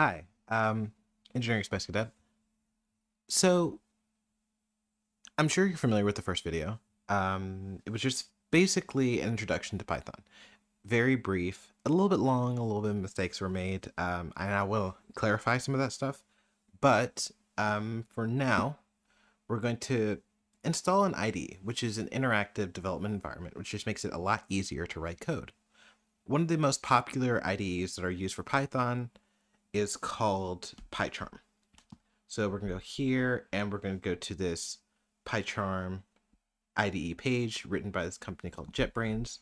Hi, Engineering Space Cadet. So, I'm sure you're familiar with the first video. It was just basically an introduction to Python. Very brief, a little bit long, a little bit of mistakes were made, and I will clarify some of that stuff. But for now, we're going to install an IDE, which is an interactive development environment, which just makes it a lot easier to write code. One of the most popular IDEs that are used for Python is called Pycharm. So we're gonna go here and we're gonna go to this Pycharm IDE page written by this company called JetBrains.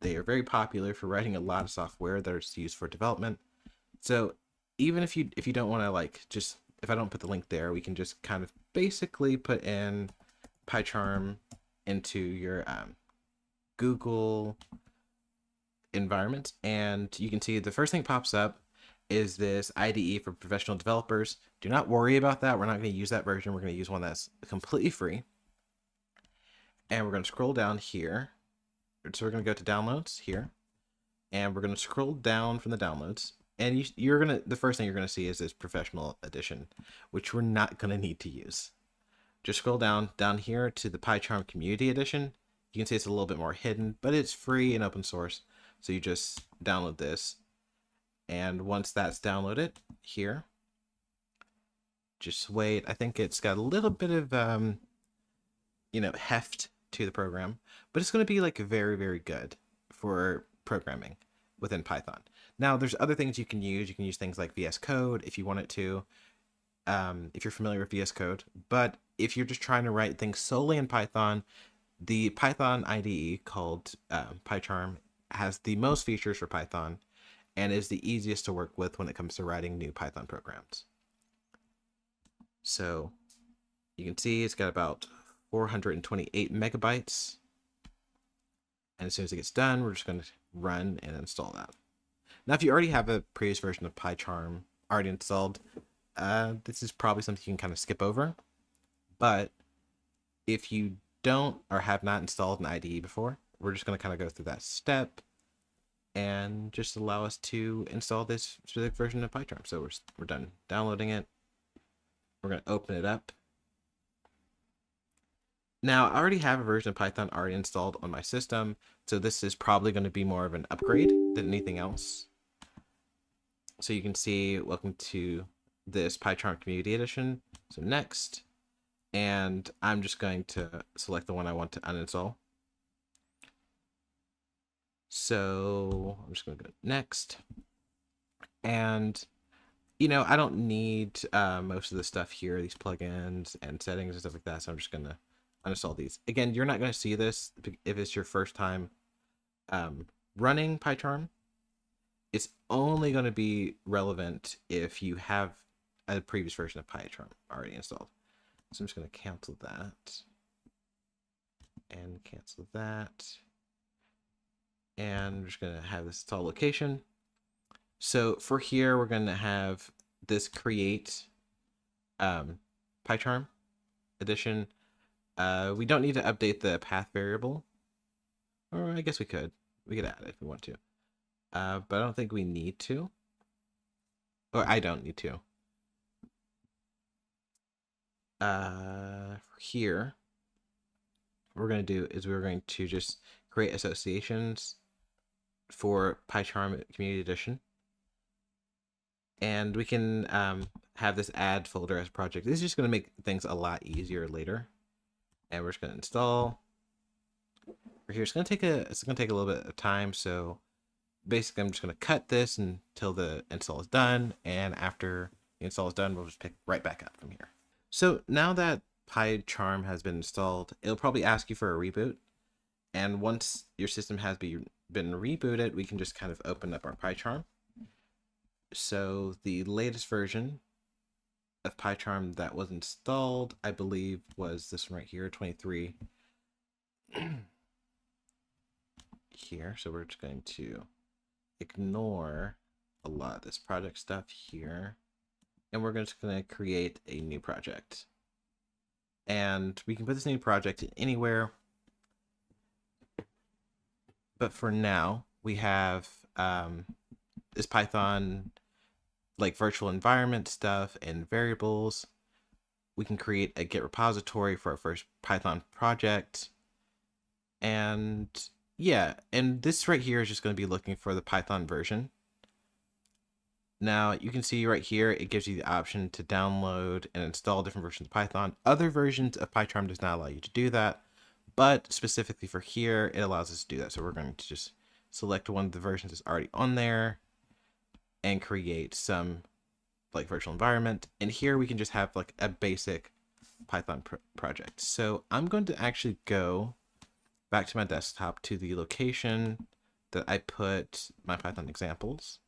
They are very popular for writing a lot of software that is used for development. So even if you don't want to just if I don't put the link there, we can just kind of basically put in Pycharm into your Google environment, and you can see the first thing pops up is this IDE for professional developers. Do not worry about that. We're not going to use that version. We're going to use one that's completely free. And we're going to scroll down here. So we're going to go to downloads here. And we're going to scroll down from the downloads. And the first thing you're going to see is this professional edition, which we're not going to need to use. Just scroll down here to the Pycharm community edition. You can see it's a little bit more hidden, but it's free and open source. So you just download this. And once that's downloaded here, just wait. I think it's got a little bit of, heft to the program, but it's going to be like very, very good for programming within Python. Now, there's other things you can use. You can use things like VS Code if you want it to, if you're familiar with VS Code. But if you're just trying to write things solely in Python, the Python IDE called Pycharm has the most features for Python and is the easiest to work with when it comes to writing new Python programs. So you can see it's got about 428 megabytes. And as soon as it gets done, we're just going to run and install that. Now, if you already have a previous version of Pycharm already installed, this is probably something you can kind of skip over. But if you don't or have not installed an IDE before, we're just going to kind of go through that step and just allow us to install this specific version of Pycharm. So we're done downloading it. We're going to open it up. Now, I already have a version of Python already installed on my system, so this is probably going to be more of an upgrade than anything else. So you can see, welcome to this Pycharm Community Edition. So next, and I'm just going to select the one I want to uninstall. So I'm just going to go next. And, I don't need most of the stuff here, these plugins and settings and stuff like that. So I'm just going to uninstall these. Again, you're not going to see this if it's your first time running Pycharm. It's only going to be relevant if you have a previous version of Pycharm already installed. So I'm just going to cancel that and cancel that. And we're just going to have this install location. So for here, we're going to have this create Pycharm edition. We don't need to update the path variable, or I guess we could add it if we want to, but I don't think we need to, or I don't need to. Here, what we're going to do is we're going to just create associations for Pycharm Community Edition. And we can have this add folder as a project. This is just going to make things a lot easier later. And we're just going to install. Here, it's going to take a little bit of time. So basically, I'm just going to cut this until the install is done. And after the install is done, we'll just pick right back up from here. So now that Pycharm has been installed, it'll probably ask you for a reboot. And once your system has been rebooted, we can just kind of open up our Pycharm. So the latest version of Pycharm that was installed, I believe, was this one right here, 23. Here, so we're just going to ignore a lot of this project stuff here, and we're just going to create a new project. And we can put this new project anywhere, but for now, we have this Python like virtual environment stuff and variables. We can create a Git repository for our first Python project. And yeah, and this right here is just going to be looking for the Python version. Now you can see right here, it gives you the option to download and install different versions of Python. Other versions of Pycharm does not allow you to do that, but specifically for here, it allows us to do that. So we're going to just select one of the versions that's already on there and create some like virtual environment. And here we can just have like a basic Python project. So I'm going to actually go back to my desktop to the location that I put my Python examples.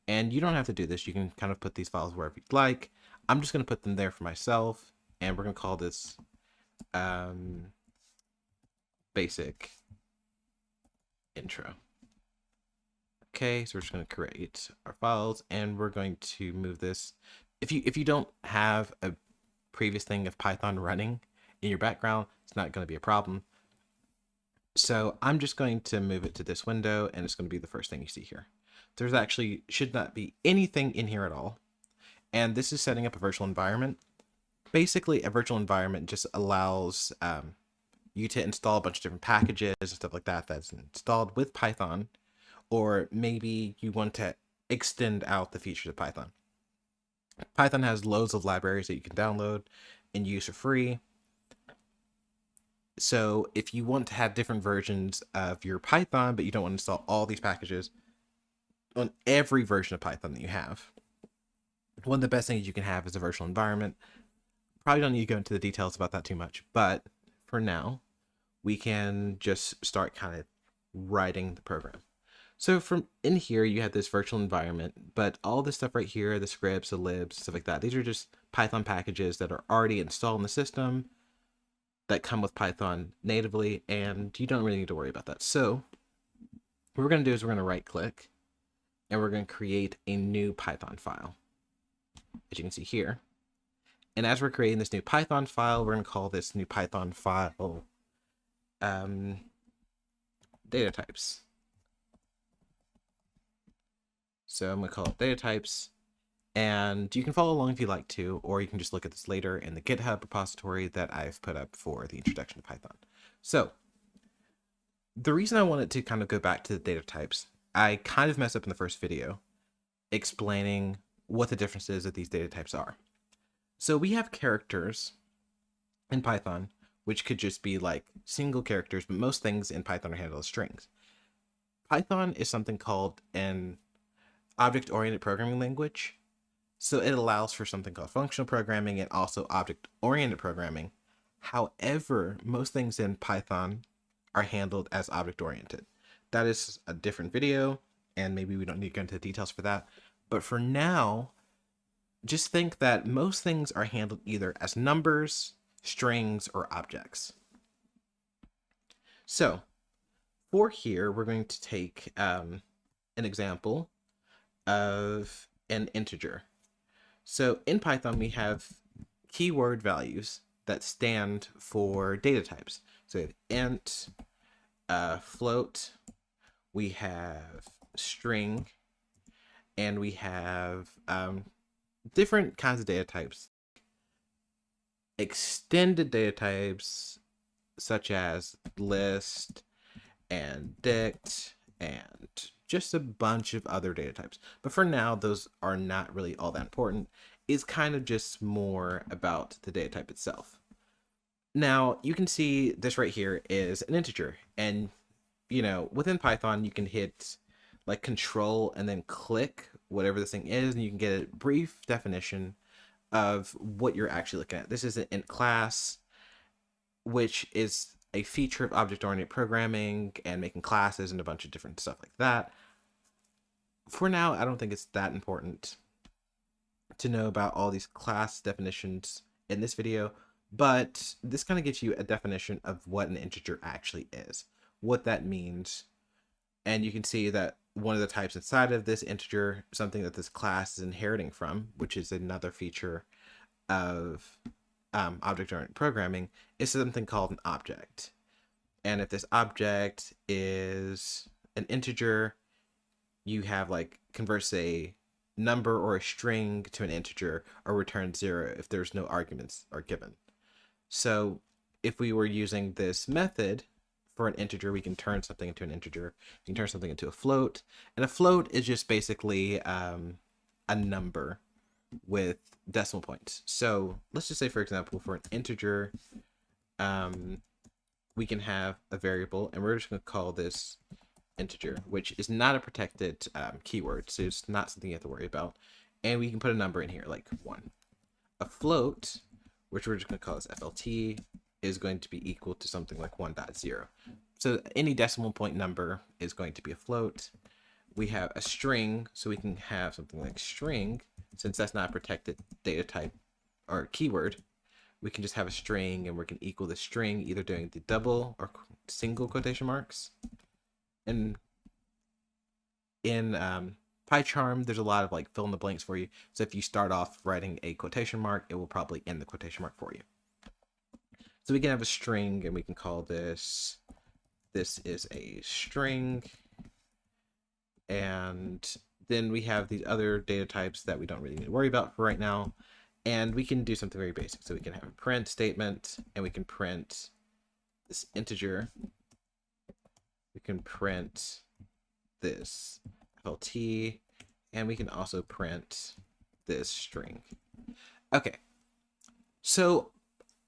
And you don't have to do this. You can kind of put these files wherever you'd like. I'm just going to put them there for myself. And we're going to call this basic intro. Okay, so we're just going to create our files and we're going to move this. If you don't have a previous thing of Python running in your background, it's not going to be a problem. So I'm just going to move it to this window and it's going to be the first thing you see here. There's actually should not be anything in here at all. And this is setting up a virtual environment. Basically, a virtual environment just allows you to install a bunch of different packages and stuff like that that's installed with Python. Or maybe you want to extend out the features of Python. Python has loads of libraries that you can download and use for free. So if you want to have different versions of your Python, but you don't want to install all these packages on every version of Python that you have, one of the best things you can have is a virtual environment. Probably don't need to go into the details about that too much, but for now, we can just start kind of writing the program. So from in here, you have this virtual environment, but all this stuff right here, the scripts, the libs, stuff like that, these are just Python packages that are already installed in the system that come with Python natively, and you don't really need to worry about that. So what we're going to do is we're going to right click and we're going to create a new Python file, as you can see here. And as we're creating this new Python file, we're going to call this new Python file data types. So I'm going to call it data types. And you can follow along if you like to, or you can just look at this later in the GitHub repository that I've put up for the introduction to Python. So the reason I wanted to kind of go back to the data types, I kind of messed up in the first video explaining what the differences of these data types are. So we have characters in Python, which could just be like single characters, but most things in Python are handled as strings. Python is something called an object-oriented programming language. So it allows for something called functional programming and also object-oriented programming. However, most things in Python are handled as object-oriented. That is a different video, and maybe we don't need to go into the details for that. But for now, just think that most things are handled either as numbers, strings, or objects. So for here, we're going to take an example of an integer. So in Python, we have keyword values that stand for data types. So we have int, float, we have string, and we have different kinds of data types. Extended data types such as list and dict and just a bunch of other data types. But for now, those are not really all that important. It's kind of just more about the data type itself. Now, you can see this right here is an integer. And, you know, within Python, you can hit like control and then click whatever this thing is, and you can get a brief definition of what you're actually looking at. This is an int class, which is a feature of object-oriented programming and making classes and a bunch of different stuff like that. For now, I don't think it's that important to know about all these class definitions in this video, but this kind of gives you a definition of what an integer actually is, what that means. And you can see that one of the types inside of this integer, something that this class is inheriting from, which is another feature of object-oriented programming, is something called an object. And if this object is an integer, you have like convert, say, number or a string to an integer, or return 0 if there's no arguments are given. So if we were using this method for an integer, we can turn something into an integer. We can turn something into a float. And a float is just basically a number with decimal points. So let's just say, for example, for an integer, we can have a variable, and we're just going to call this integer, which is not a protected keyword, so it's not something you have to worry about. And we can put a number in here, like 1. A float, which we're just going to call this FLT, is going to be equal to something like 1.0. So any decimal point number is going to be a float. We have a string, so we can have something like string. Since that's not a protected data type or keyword, we can just have a string, and we can equal the string either doing the double or single quotation marks. And in Pycharm, there's a lot of like fill in the blanks for you. So if you start off writing a quotation mark, it will probably end the quotation mark for you. So we can have a string, and we can call this is a string. And then we have these other data types that we don't really need to worry about for right now. And we can do something very basic. So we can have a print statement, and we can print this integer. We can print this FLT, and we can also print this string. Okay, so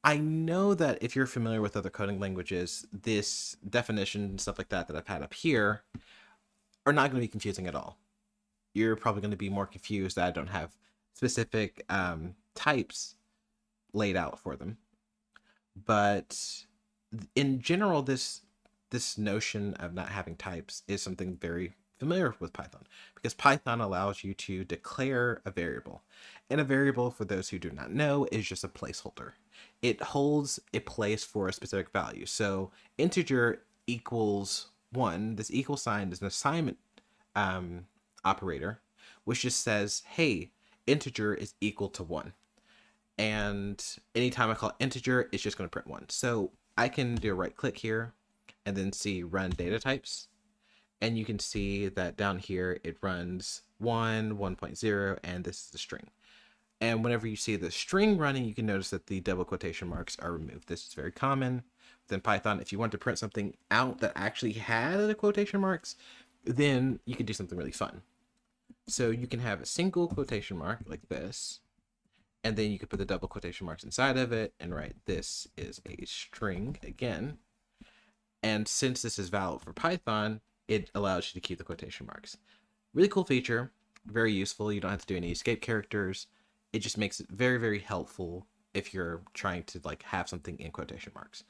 I know that if you're familiar with other coding languages, this definition and stuff like that I've had up here are not going to be confusing at all. You're probably going to be more confused that I don't have specific types laid out for them. But in general, this notion of not having types is something very familiar with Python, because Python allows you to declare a variable. And a variable, for those who do not know, is just a placeholder. It holds a place for a specific value. So integer equals 1. This equal sign is an assignment operator, which just says, hey, integer is equal to 1. And anytime I call integer, it's just going to print 1. So I can do a right click here and then see run data types. And you can see that down here, it runs 1, 1.0, and this is the string. And whenever you see the string running, you can notice that the double quotation marks are removed. This is very common within Python. If you want to print something out that actually had the quotation marks, then you can do something really fun. So you can have a single quotation mark like this, and then you could put the double quotation marks inside of it and write this is a string again. And since this is valid for Python, it allows you to keep the quotation marks. Really cool feature, very useful. You don't have to do any escape characters. It just makes it very, very helpful if you're trying to like have something in quotation marks.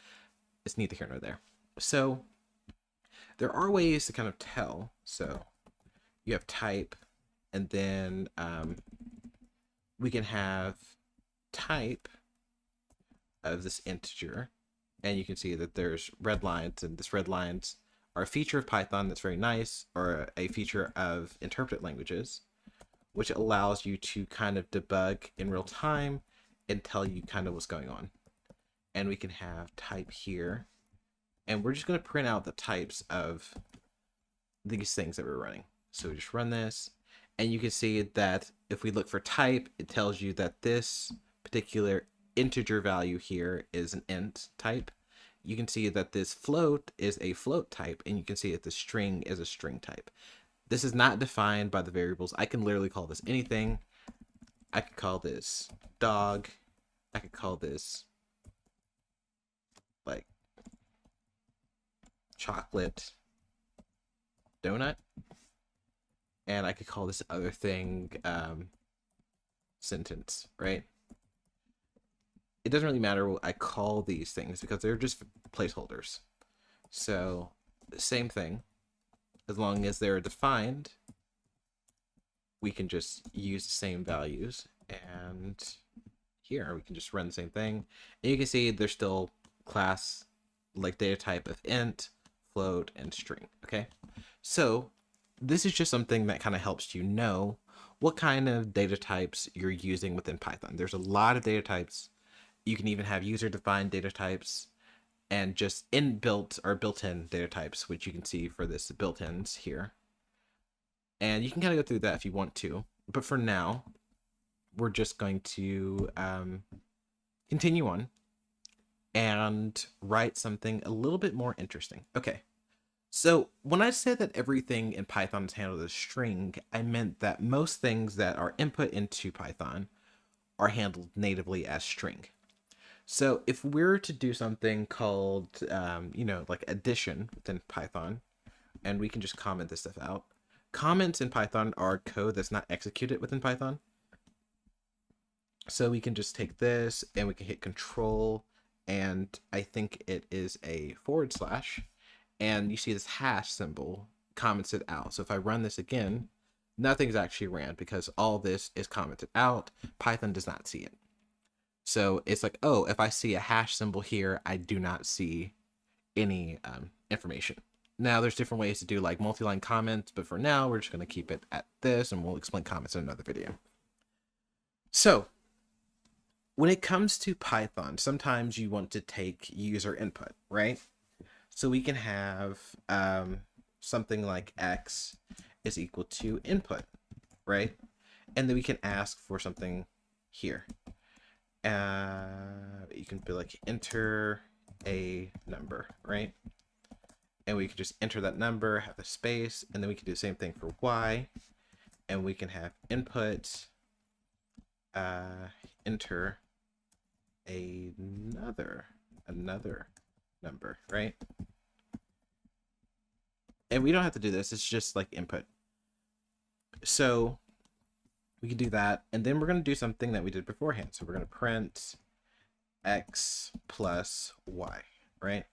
It's neither here nor there. So there are ways to kind of tell. So you have type, and then we can have type of this integer, and you can see that there's red lines, and this red lines are a feature of Python that's very nice, or a feature of interpreted languages, which allows you to kind of debug in real time and tell you kind of what's going on. And we can have type here, and we're just going to print out the types of these things that we're running. So we just run this, and you can see that if we look for type, it tells you that this particular integer value here is an int type. You can see that this float is a float type, and you can see that the string is a string type. This is not defined by the variables. I can literally call this anything. I could call this dog. I could call this like chocolate donut. And I could call this other thing sentence, right? It doesn't really matter what I call these things because they're just placeholders. So the same thing, as long as they're defined, we can just use the same values. And here we can just run the same thing. And you can see there's still class, like data type of int, float, and string, okay? So this is just something that kind of helps you know what kind of data types you're using within Python. There's a lot of data types. You can even have user-defined data types and just inbuilt or built-in data types, which you can see for this built-ins here. And you can kind of go through that if you want to. But for now, we're just going to continue on and write something a little bit more interesting. Okay. So when I said that everything in Python is handled as string, I meant that most things that are input into Python are handled natively as string. So if we're to do something called, like addition within Python, and we can just comment this stuff out. Comments in Python are code that's not executed within Python. So we can just take this and we can hit control, and I think it is a /, and you see this hash symbol comments it out. So if I run this again, nothing's actually ran because all this is commented out. Python does not see it. So it's like, oh, if I see a hash symbol here, I do not see any information. Now there's different ways to do like multi-line comments, but for now we're just going to keep it at this, and we'll explain comments in another video. So when it comes to Python, sometimes you want to take user input, right? So we can have something like x is equal to input, right? And then we can ask for something here. You can be like enter a number, right? And we can just enter that number, have the space, and then we can do the same thing for y, and we can have input enter another number, right? And we don't have to do this, it's just like input. So we can do that, and then we're going to do something that we did beforehand. So we're going to print x plus y, right?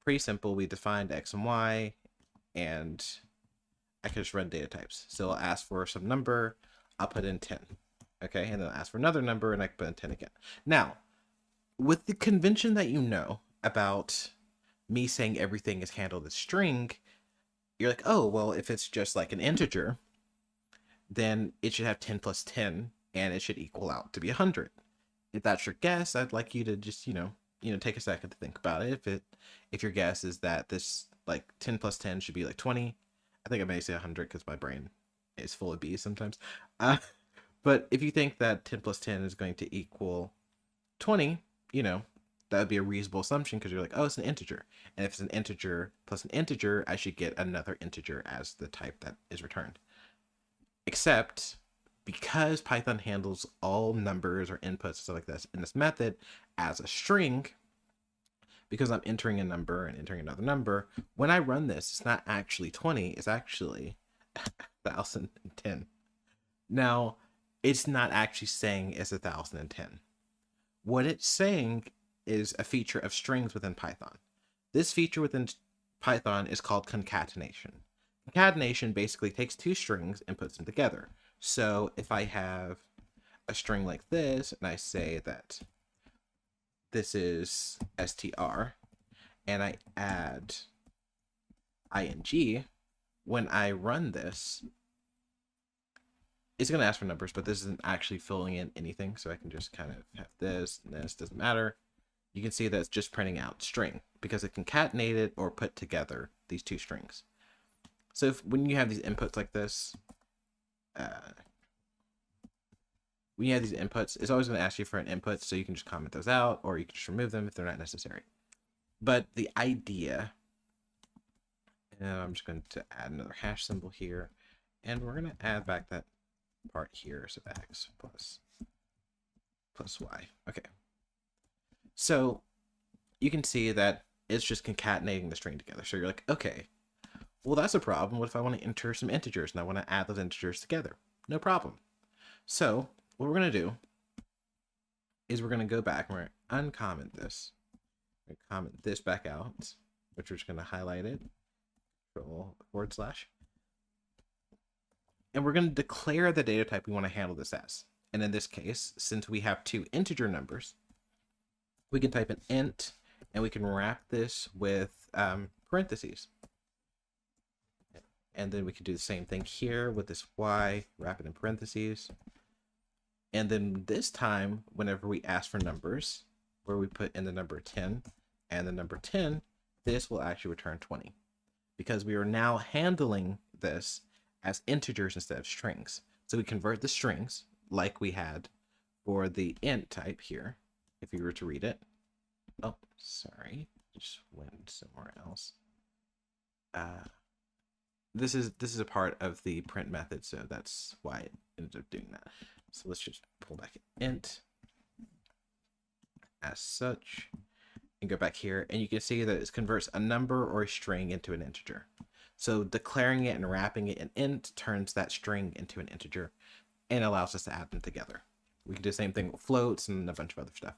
Pretty simple. We defined x and y, and I can just run data types. So I'll ask for some number, I'll put in 10. Okay, and then I'll ask for another number, and I can put in 10 again. Now, with the convention that you know about me saying everything is handled as string, you're like, oh, well, if it's just like an integer, then it should have 10 plus 10, and it should equal out to be 100. If that's your guess, I'd like you to just, take a second to think about it. If your guess is that this like 10 plus 10 should be like 20, I think I may say 100 because my brain is full of bees sometimes. But if you think that 10 plus 10 is going to equal 20, that would be a reasonable assumption because you're like, oh, it's an integer. And if it's an integer plus an integer, I should get another integer as the type that is returned. Except because Python handles all numbers or inputs and stuff like this in this method as a string, because I'm entering a number and entering another number, when I run this, it's not actually 20, it's actually 1010. Now, it's not actually saying it's 1010. What it's saying is a feature of strings within Python. This feature within Python is called concatenation. Concatenation basically takes two strings and puts them together. So if I have a string like this, and I say that this is str, and I add ing, when I run this, it's going to ask for numbers, but this isn't actually filling in anything, so I can just kind of have this, and this doesn't matter. You can see that it's just printing out string, because it concatenated or put together these two strings. So when you have these inputs like this, when you have these inputs, it's always going to ask you for an input, so you can just comment those out, or you can just remove them if they're not necessary. But the idea, and I'm just going to add another hash symbol here, and we're going to add back that part here, so x plus y. Okay. So you can see that it's just concatenating the string together. So you're like, okay, well, that's a problem. What if I want to enter some integers and I want to add those integers together? No problem. So what we're going to do is we're going to go back and we're going to uncomment this. We're going to comment this back out, which we're just going to highlight it, control /. And we're going to declare the data type we want to handle this as. And in this case, since we have two integer numbers, we can type an int, and we can wrap this with parentheses. And then we can do the same thing here with this y, wrap it in parentheses. And then this time, whenever we ask for numbers, where we put in the number 10 and the number 10, this will actually return 20. Because we are now handling this as integers instead of strings. So we convert the strings like we had for the int type here, if you were to read it. Oh, sorry, just went somewhere else. This is a part of the print method, so that's why it ended up doing that. So let's just pull back int as such and go back here, and you can see that it converts a number or a string into an integer. So declaring it and wrapping it in int turns that string into an integer and allows us to add them together. We can do the same thing with floats and a bunch of other stuff.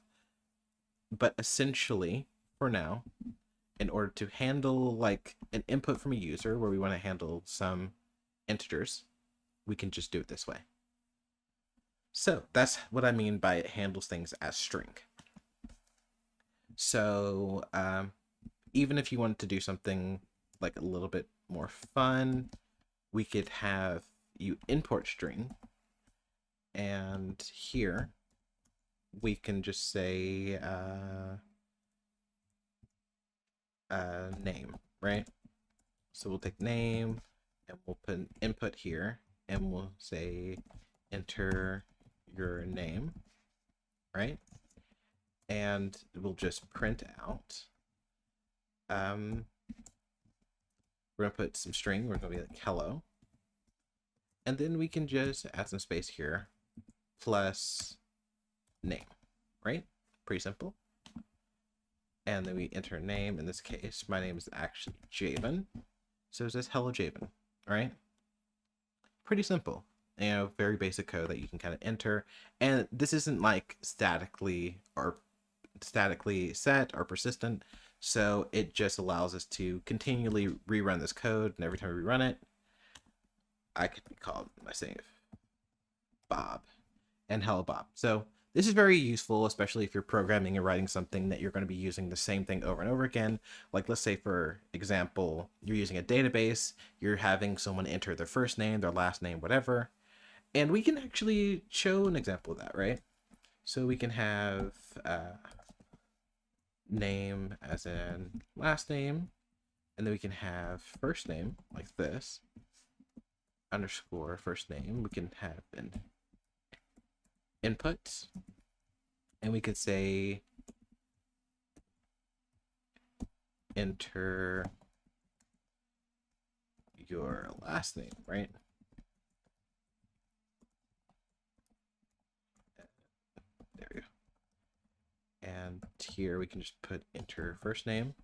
But essentially, for now, in order to handle like an input from a user where we want to handle some integers, we can just do it this way. So that's what I mean by it handles things as string. So even if you wanted to do something like a little bit more fun, we could have you import string, and here we can just say name, right? So we'll take name and we'll put an input here and we'll say enter your name, right? And we'll just print out. We're gonna put some string. We're gonna be like hello, and then we can just add some space here, plus name, right? Pretty simple. And then we enter name. In this case, my name is actually Javen, so it says hello Javen, right? Pretty simple. You know, very basic code that you can kind of enter, and this isn't like statically set or persistent, so it just allows us to continually rerun this code, and every time we run it, I could call my save Bob and hello Bob. So this is very useful, especially if you're programming and writing something that you're going to be using the same thing over and over again. Like, let's say, for example, you're using a database, you're having someone enter their first name, their last name, whatever, and we can actually show an example of that, right? So we can have name as in last name, and then we can have first name like this, underscore first name. We can have an input, and we could say enter your last name, right? There we go. And here we can just put enter first name,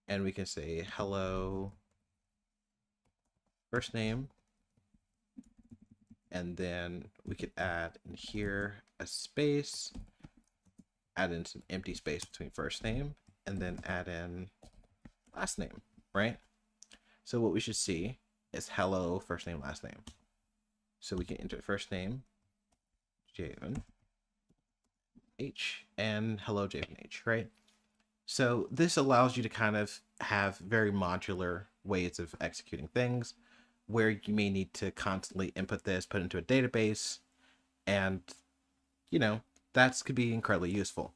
and we can say hello first name, and then we could add in here a space, add in some empty space between first name, and then add in last name, right? So what we should see is hello first name last name. So we can enter first name Javen H and hello Javen H, right? So this allows you to kind of have very modular ways of executing things, where you may need to constantly input this, put it into a database, and, you know, that could be incredibly useful.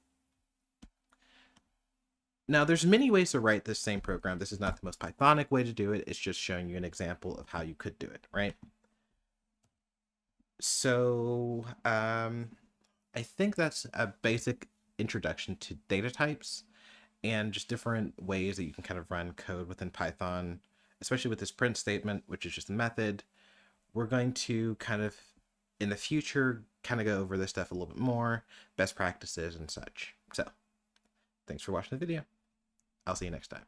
Now, there's many ways to write this same program. This is not the most Pythonic way to do it. It's just showing you an example of how you could do it, right? So I think that's a basic introduction to data types and just different ways that you can kind of run code within Python, especially with this print statement, which is just a method. We're going to kind of, in the future, kind of go over this stuff a little bit more, best practices and such. So, thanks for watching the video. I'll see you next time.